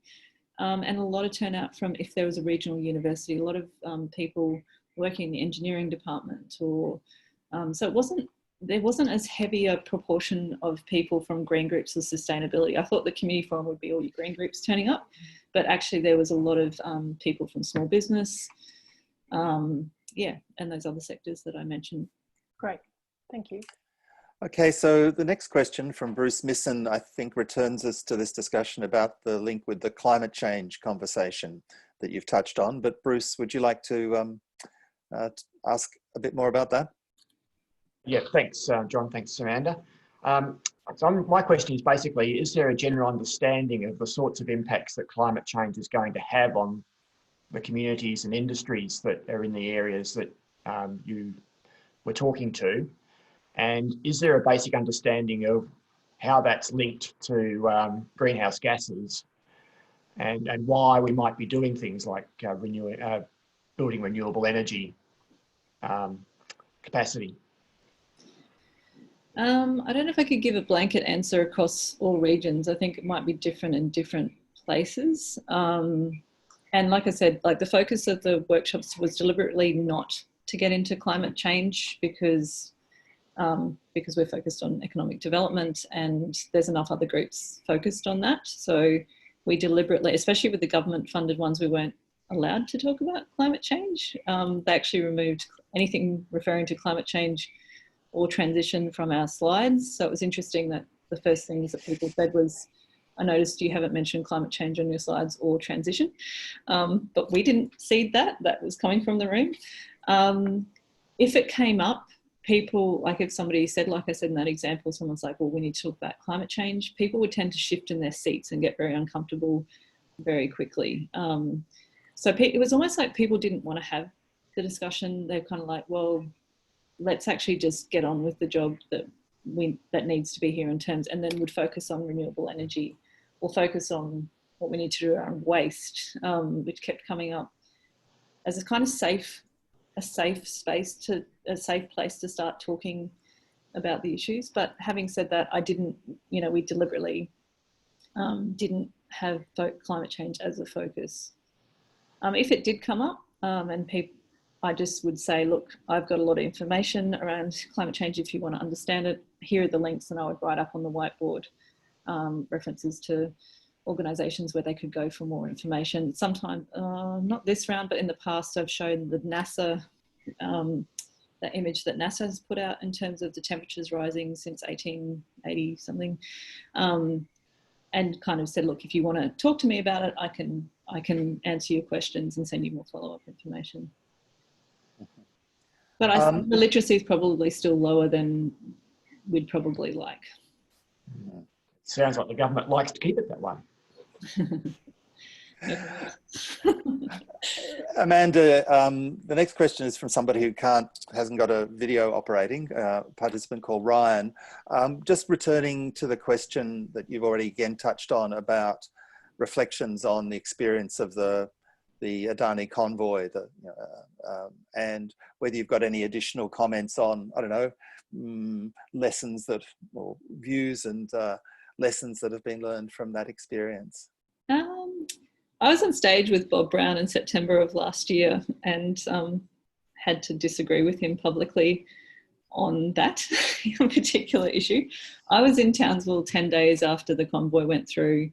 And a lot of turnout from, if there was a regional university, a lot of people working in the engineering department, or so there wasn't as heavy a proportion of people from green groups or sustainability. I thought the community forum would be all your green groups turning up, but actually there was a lot of people from small business, and those other sectors that I mentioned. Great, thank you. Okay, so the next question from Bruce Misson, I think, returns us to this discussion about the link with the climate change conversation that you've touched on. But Bruce, would you like to ask a bit more about that? Yeah, thanks, John. Thanks, Amanda. So my question is basically, is there a general understanding of the sorts of impacts that climate change is going to have on the communities and industries that are in the areas that you were talking to? And is there a basic understanding of how that's linked to greenhouse gases and why we might be doing things like building renewable energy capacity? I don't know if I could give a blanket answer across all regions. I think it might be different in different places. And like I said, like the focus of the workshops was deliberately not to get into climate change because we're focused on economic development and there's enough other groups focused on that. So we deliberately, especially with the government funded ones, we weren't allowed to talk about climate change. They actually removed anything referring to climate change or transition from our slides. So it was interesting that the first things that people said was, I noticed you haven't mentioned climate change on your slides or transition, but we didn't see that. That was coming from the room. If it came up, people, like if somebody said, like I said in that example, someone's like, well, we need to talk about climate change, people would tend to shift in their seats and get very uncomfortable very quickly. So it was almost like people didn't want to have the discussion. They're kind of like, well, let's actually just get on with the job that needs to be here in terms, and then would focus on renewable energy or focus on what we need to do around waste, which kept coming up as a kind of safe place to start talking about the issues. But having said that, I didn't, we deliberately didn't have climate change as a focus. If it did come up, I just would say, look, I've got a lot of information around climate change. If you want to understand it, here are the links, and I would write up on the whiteboard references to organisations where they could go for more information. Sometimes, not this round, but in the past, I've shown the NASA, the image that NASA has put out in terms of the temperatures rising since 1880 something, and kind of said, look, if you want to talk to me about it, I can answer your questions and send you more follow-up information. But I think the literacy is probably still lower than we'd probably like. Sounds like the government likes to keep it that way. Amanda, the next question is from somebody who hasn't got a video operating, a participant called Ryan. Just returning to the question that you've already again touched on about reflections on the experience of the Adani convoy, and whether you've got any additional comments on, I don't know, lessons or views and lessons that have been learned from that experience. I was on stage with Bob Brown in September of last year and had to disagree with him publicly on that particular issue. I was in Townsville 10 days after the convoy went through,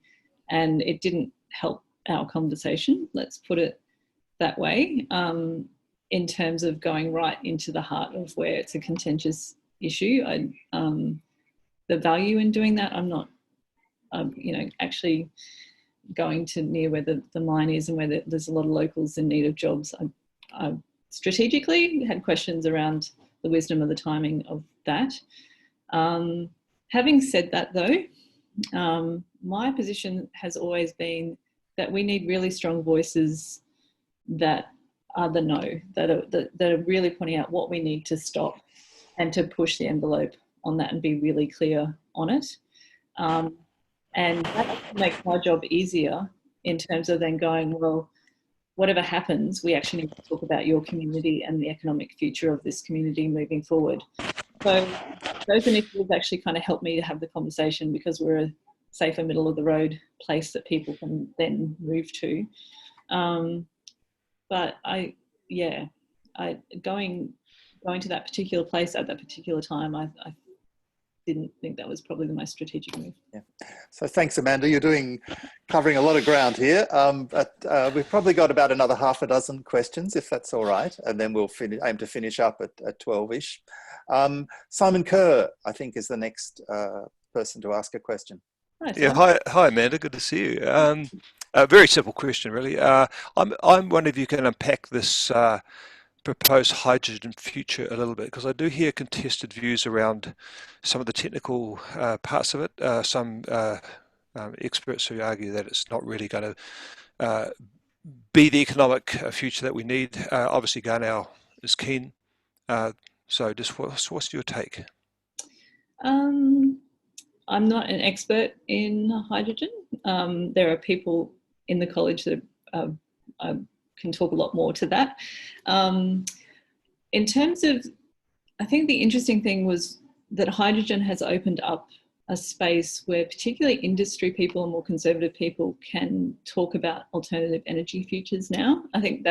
and it didn't help our conversation, let's put it that way, in terms of going right into the heart of where it's a contentious issue. The value in doing that, I'm not, actually going to near where the mine is and where there's a lot of locals in need of jobs. I strategically had questions around the wisdom of the timing of that. Having said that though, my position has always been that we need really strong voices that are the no, that are really pointing out what we need to stop and to push the envelope on that and be really clear on it. And that makes my job easier in terms of then going, well, whatever happens, we actually need to talk about your community and the economic future of this community moving forward. So those initiatives actually kind of help me to have the conversation, because we're a safer middle of the road place that people can then move to. But going to that particular place at that particular time, I didn't think that was probably the most strategic move. Yeah. So thanks, Amanda. You're covering a lot of ground here, but we've probably got about another half a dozen questions, if that's all right, and then we'll aim to finish up at 12-ish. Simon Kerr, I think, is the next person to ask a question. Hi, Amanda. Good to see you. A very simple question, really. I'm wondering if you can unpack this proposed hydrogen future a little bit, because I do hear contested views around some of the technical parts of it. Some experts who argue that it's not really going to be the economic future that we need. Obviously, Garnow is keen. So just what's your take? I'm not an expert in hydrogen. There are people in the college that can talk a lot more to that. In terms of, I think the interesting thing was that hydrogen has opened up a space where particularly industry people and more conservative people can talk about alternative energy futures now. I think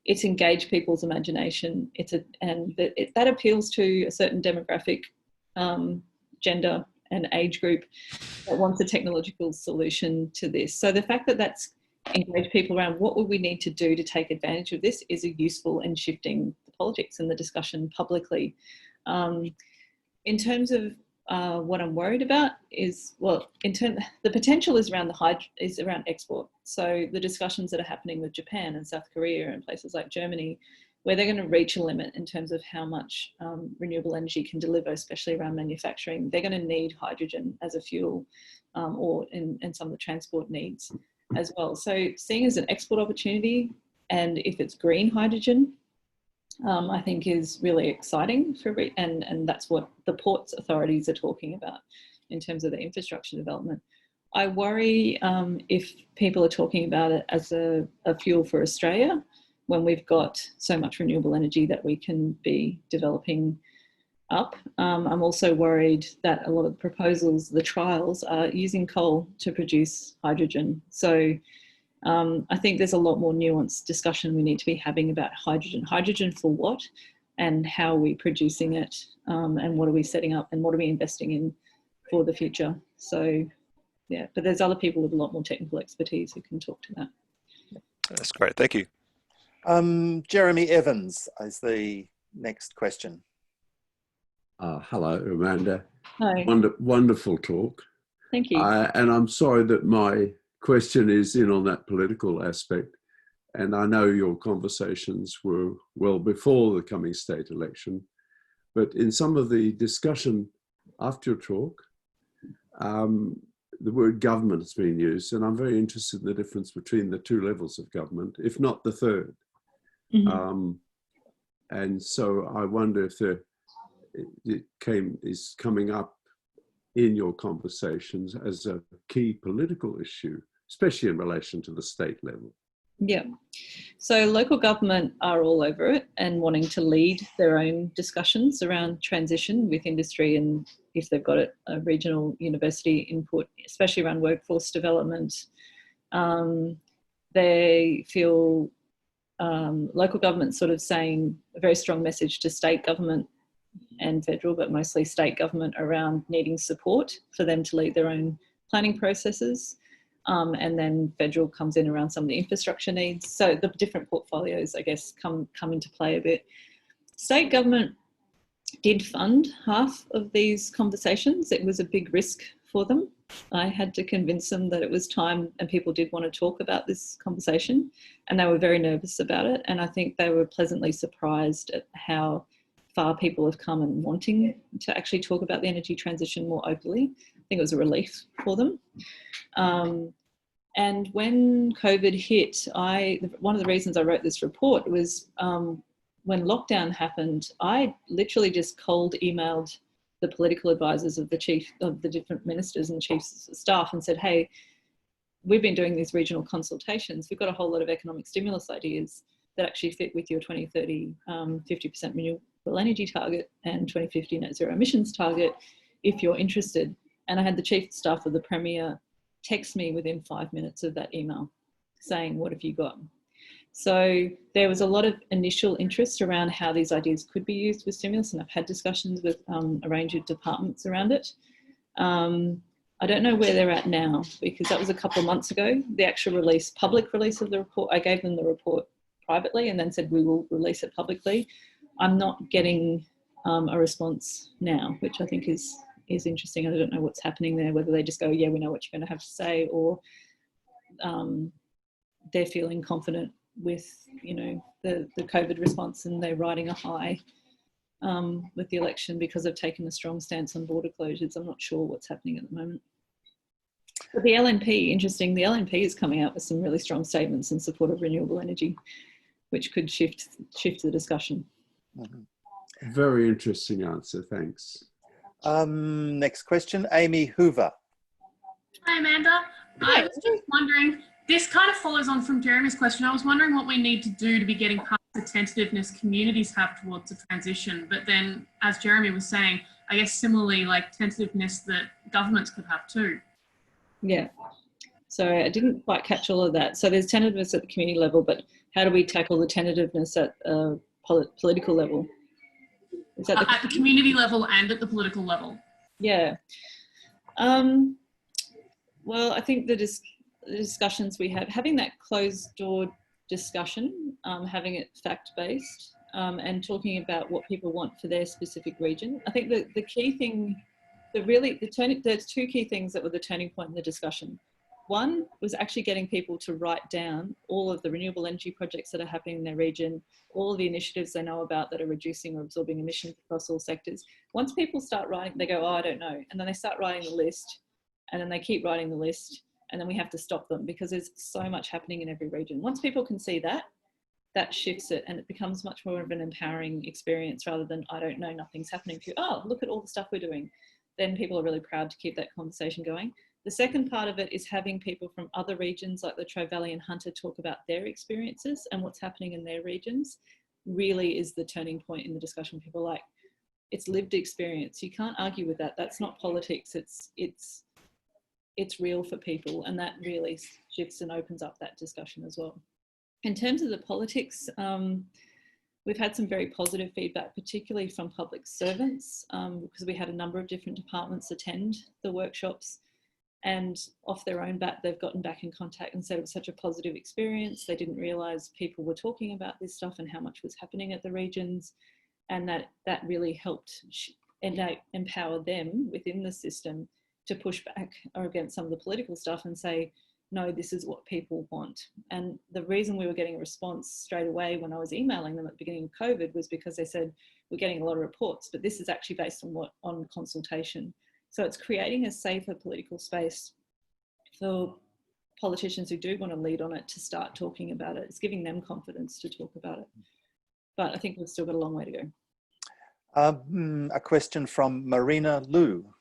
it's engaged people's imagination. That appeals to a certain demographic, gender and age group that wants a technological solution to this. So the fact that that's engaged people around what would we need to do to take advantage of this is useful in shifting the politics and the discussion publicly. In terms of what I'm worried about is, the potential is around export. So the discussions that are happening with Japan and South Korea and places like Germany, where they're going to reach a limit in terms of how much renewable energy can deliver, especially around manufacturing. They're going to need hydrogen as a fuel, or in some of the transport needs as well. So seeing as an export opportunity, and if it's green hydrogen, I think is really exciting and that's what the ports authorities are talking about in terms of the infrastructure development. I worry if people are talking about it as a fuel for Australia when we've got so much renewable energy that we can be developing up. I'm also worried that a lot of the proposals, the trials, are using coal to produce hydrogen. So I think there's a lot more nuanced discussion we need to be having about hydrogen. Hydrogen for what, and how are we producing it, and what are we setting up, and what are we investing in for the future. So yeah, but there's other people with a lot more technical expertise who can talk to that. That's great, thank you. Jeremy Evans is the next question. Hello, Amanda. Hi. Wonderful talk. Thank you. And I'm sorry that my question is in on that political aspect. And I know your conversations were well before the coming state election. But in some of the discussion after your talk, the word government has been used. And I'm very interested in the difference between the two levels of government, if not the third. Mm-hmm. And so I wonder if is coming up in your conversations as a key political issue, especially in relation to the state level. Yeah, so local government are all over it and wanting to lead their own discussions around transition with industry, and if they've got a regional university input, especially around workforce development. They feel local government sort of saying a very strong message to state government and federal, but mostly state government, around needing support for them to lead their own planning processes. And then federal comes in around some of the infrastructure needs. So the different portfolios, I guess, come into play a bit. State government did fund half of these conversations. It was a big risk for them. I had to convince them that it was time, and people did want to talk about this conversation, and they were very nervous about it. And I think they were pleasantly surprised at how far people have come and wanting to actually talk about the energy transition more openly. I think it was a relief for them. And when COVID hit, one of the reasons I wrote this report was when lockdown happened, I literally just cold emailed the political advisors of the different ministers and chiefs of staff and said, hey, we've been doing these regional consultations. We've got a whole lot of economic stimulus ideas that actually fit with your 2030 50% renewable energy target and 2050 net zero emissions target, if you're interested. And I had the chief of staff of the Premier text me within 5 minutes of that email saying, what have you got? So there was a lot of initial interest around how these ideas could be used with stimulus, and I've had discussions with a range of departments around it. I don't know where they're at now, because that was a couple of months ago. The actual public release of the report, I gave them the report privately and then said we will release it publicly. I'm not getting a response now, which I think is interesting. I don't know what's happening there, whether they just go, yeah, we know what you're going to have to say, or they're feeling confident with, the COVID response, and they're riding a high with the election because they've taken a strong stance on border closures. I'm not sure what's happening at the moment. But the LNP, interesting, the LNP is coming out with some really strong statements in support of renewable energy, which could shift the discussion. Mm-hmm. Very interesting answer, thanks. Next question, Amy Hoover. Hi, Amanda. Hi. I was just wondering, this kind of follows on from Jeremy's question. I was wondering what we need to do to be getting past the tentativeness communities have towards a transition. But then, as Jeremy was saying, I guess similarly, like tentativeness that governments could have too. Yeah. So I didn't quite catch all of that. So there's tentativeness at the community level, but how do we tackle the tentativeness at a political level? Is that at the community level and at the political level? Yeah. Well, I think the discussions we have, having that closed door discussion, having it fact-based, and talking about what people want for their specific region. I think the key thing, there's two key things that were the turning point in the discussion. One was actually getting people to write down all of the renewable energy projects that are happening in their region, all of the initiatives they know about that are reducing or absorbing emissions across all sectors. Once people start writing, they go, oh, I don't know. And then they start writing the list, and then they keep writing the list, and then we have to stop them because there's so much happening in every region. Once people can see that, that shifts it, and it becomes much more of an empowering experience rather than, I don't know, nothing's happening to you. Oh, look at all the stuff we're doing. Then people are really proud to keep that conversation going. The second part of it is having people from other regions like the Latrobe Valley and Hunter talk about their experiences and what's happening in their regions really is the turning point in the discussion. People are like, it's lived experience. You can't argue with that. That's not politics. It's real for people, and that really shifts and opens up that discussion as well. In terms of the politics, we've had some very positive feedback, particularly from public servants, because we had a number of different departments attend the workshops, and off their own bat, they've gotten back in contact and said it was such a positive experience. They didn't realise people were talking about this stuff and how much was happening at the regions, and that really helped empower them within the system to push back against some of the political stuff and say, no, this is what people want. And the reason we were getting a response straight away when I was emailing them at the beginning of COVID was because they said, we're getting a lot of reports, but this is actually based on consultation. So it's creating a safer political space for politicians who do want to lead on it to start talking about it. It's giving them confidence to talk about it. But I think we've still got a long way to go. A question from Marina Liu.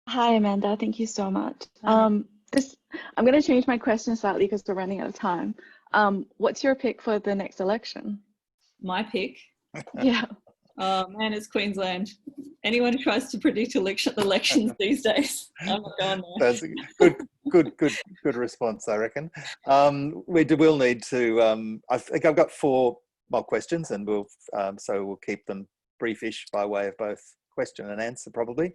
Hi, Amanda. Thank you so much. I'm going to change my question slightly because we're running out of time. What's your pick for the next election? My pick? Yeah. Man, it's Queensland. Anyone who tries to predict elections these days, I'm not going there. That's a good response, I reckon. We will need to. I think I've got 4 more questions, and we'll keep them briefish by way of both question and answer, probably.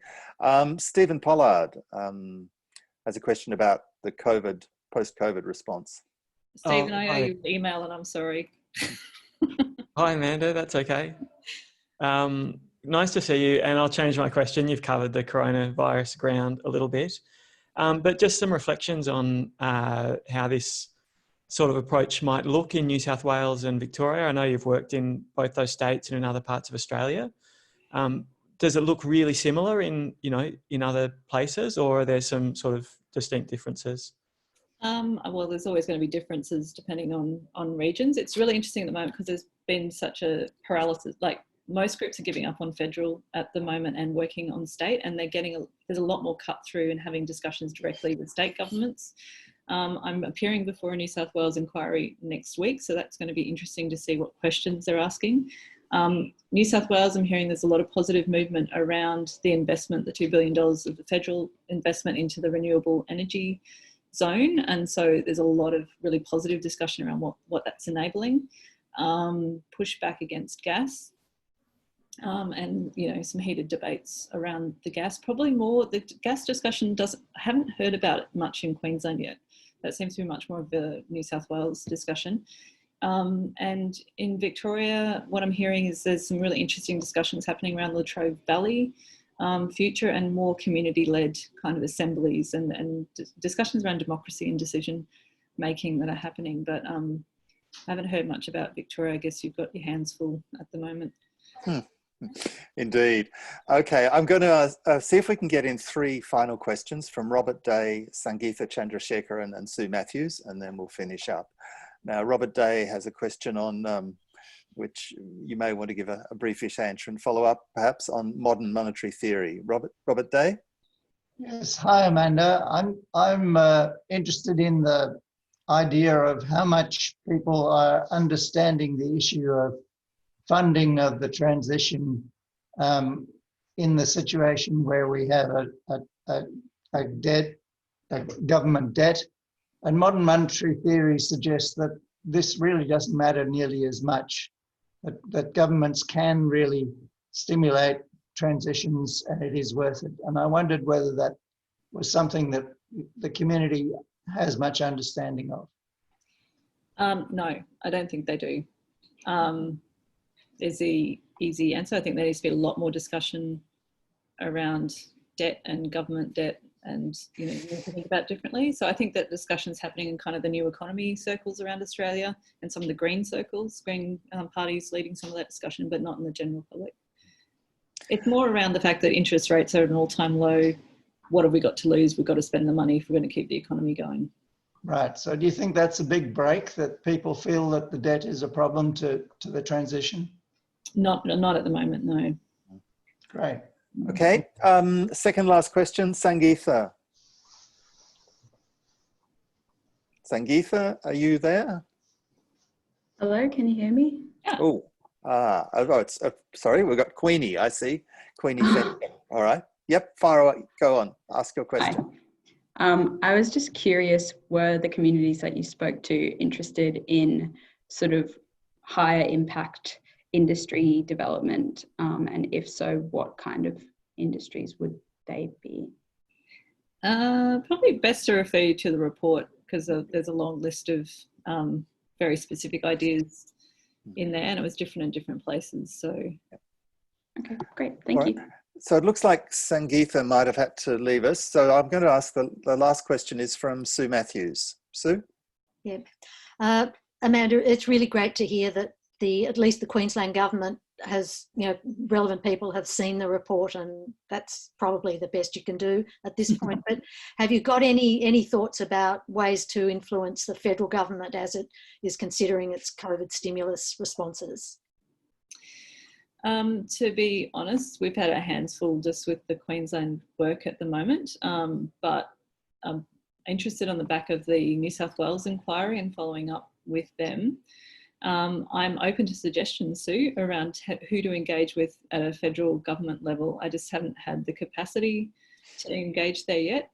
Stephen Pollard has a question about the post-COVID response. Stephen, I owe you an email, and I'm sorry. Hi, Amanda. That's okay. Nice to see you, and I'll change my question. You've covered the coronavirus ground a little bit, but just some reflections on how this sort of approach might look in New South Wales and Victoria. I know you've worked in both those states and in other parts of Australia. Does it look really similar in other places, or are there some sort of distinct differences? Well, there's always going to be differences depending on regions. It's really interesting at the moment because there's been such a paralysis. Like, most groups are giving up on federal at the moment and working on state, and there's a lot more cut through and having discussions directly with state governments. I'm appearing before a New South Wales inquiry next week, so that's going to be interesting to see what questions they're asking. New South Wales, I'm hearing there's a lot of positive movement around the investment, the $2 billion of the federal investment into the renewable energy zone. And so there's a lot of really positive discussion around what that's enabling. Pushback against gas, and some heated debates around the gas. Probably more, the gas discussion I haven't heard about it much in Queensland yet. That seems to be much more of a New South Wales discussion. And in Victoria, what I'm hearing is there's some really interesting discussions happening around Latrobe Valley future, and more community-led kind of assemblies and discussions around democracy and decision making that are happening. But I haven't heard much about Victoria. I guess you've got your hands full at the moment. Indeed. Okay, I'm going to see if we can get in 3 final questions from Robert Day, Sangeetha Chandrasekharan and Sue Matthews, and then we'll finish up. Now, Robert Day has a question on which you may want to give a briefish answer and follow up perhaps on modern monetary theory. Robert Day? Yes, hi Amanda. I'm interested in the idea of how much people are understanding the issue of funding of the transition in the situation where we have a government debt. And modern monetary theory suggests that this really doesn't matter nearly as much, that governments can really stimulate transitions and it is worth it. And I wondered whether that was something that the community has much understanding of. No, I don't think they do. Is the easy answer. I think there needs to be a lot more discussion around debt and government debt and you know, you need to think about differently. So I think that discussion's happening in kind of the new economy circles around Australia and some of the green circles, green parties leading some of that discussion, but not in the general public. It's more around the fact that interest rates are at an all-time low. What have we got to lose? We've got to spend the money if we're going to keep the economy going. Right. So do you think that's a big break, that people feel that the debt is a problem to the transition? Not at the moment, no. Great. Okay. Second last question, Sangeetha. Sangeetha, are you there? Hello, can you hear me? Yeah. Oh, it's sorry, we've got Queenie. I see Queenie. All right. Yep. Fire away. Go on. Ask your question. Hi. I was just curious, were the communities that you spoke to interested in sort of higher impact industry development? And if so, what kind of industries would they be? Probably best to refer you to the report, because there's a long list of very specific ideas in there, and it was different in different places. So, okay, great, thank you. So it looks like Sangeetha might have had to leave us. So I'm going to ask the last question is from Sue Matthews. Sue? Yeah, Amanda, it's really great to hear that at least the Queensland government has, you know, relevant people have seen the report, and that's probably the best you can do at this point. But have you got any thoughts about ways to influence the federal government as it is considering its COVID stimulus responses? To be honest, we've had our hands full just with the Queensland work at the moment, but I'm interested on the back of the New South Wales inquiry and following up with them. I'm open to suggestions, Sue, around who to engage with at a federal government level. I just haven't had the capacity to engage there yet,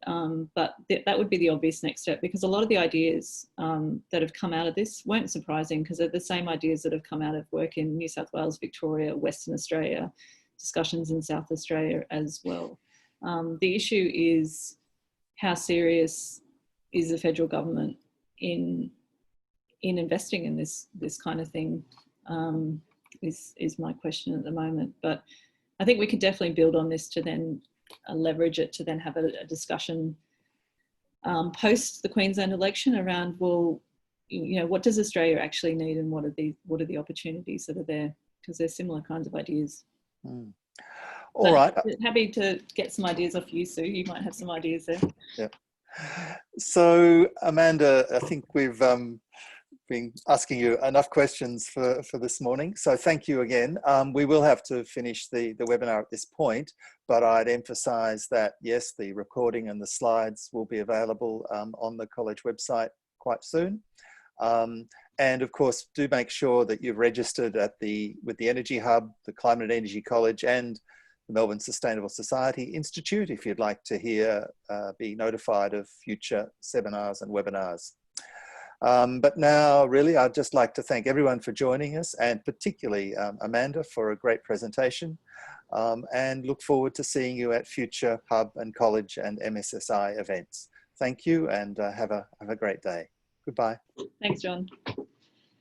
but that would be the obvious next step, because a lot of the ideas that have come out of this weren't surprising, because they're the same ideas that have come out of work in New South Wales, Victoria, Western Australia, discussions in South Australia as well. The issue is, how serious is the federal government in investing in this kind of thing, is my question at the moment. But I think we could definitely build on this to then leverage it to then have a discussion post the Queensland election around, well, you know, what does Australia actually need, and what are the opportunities that are there, because there's similar kinds of ideas. All right. Happy to get some ideas off you, Sue. You might have some ideas there. Yeah. So Amanda, I think we've been asking you enough questions for this morning. So thank you again. We will have to finish the webinar at this point, but I'd emphasize that, yes, the recording and the slides will be available on the college website quite soon. And of course, do make sure that you've registered with the Energy Hub, the Climate and Energy College, and the Melbourne Sustainable Society Institute if you'd like to be notified of future seminars and webinars. But now, really, I'd just like to thank everyone for joining us, and particularly Amanda for a great presentation, and look forward to seeing you at future Hub and College and MSSI events. Thank you, and have a great day. Goodbye. Thanks, John.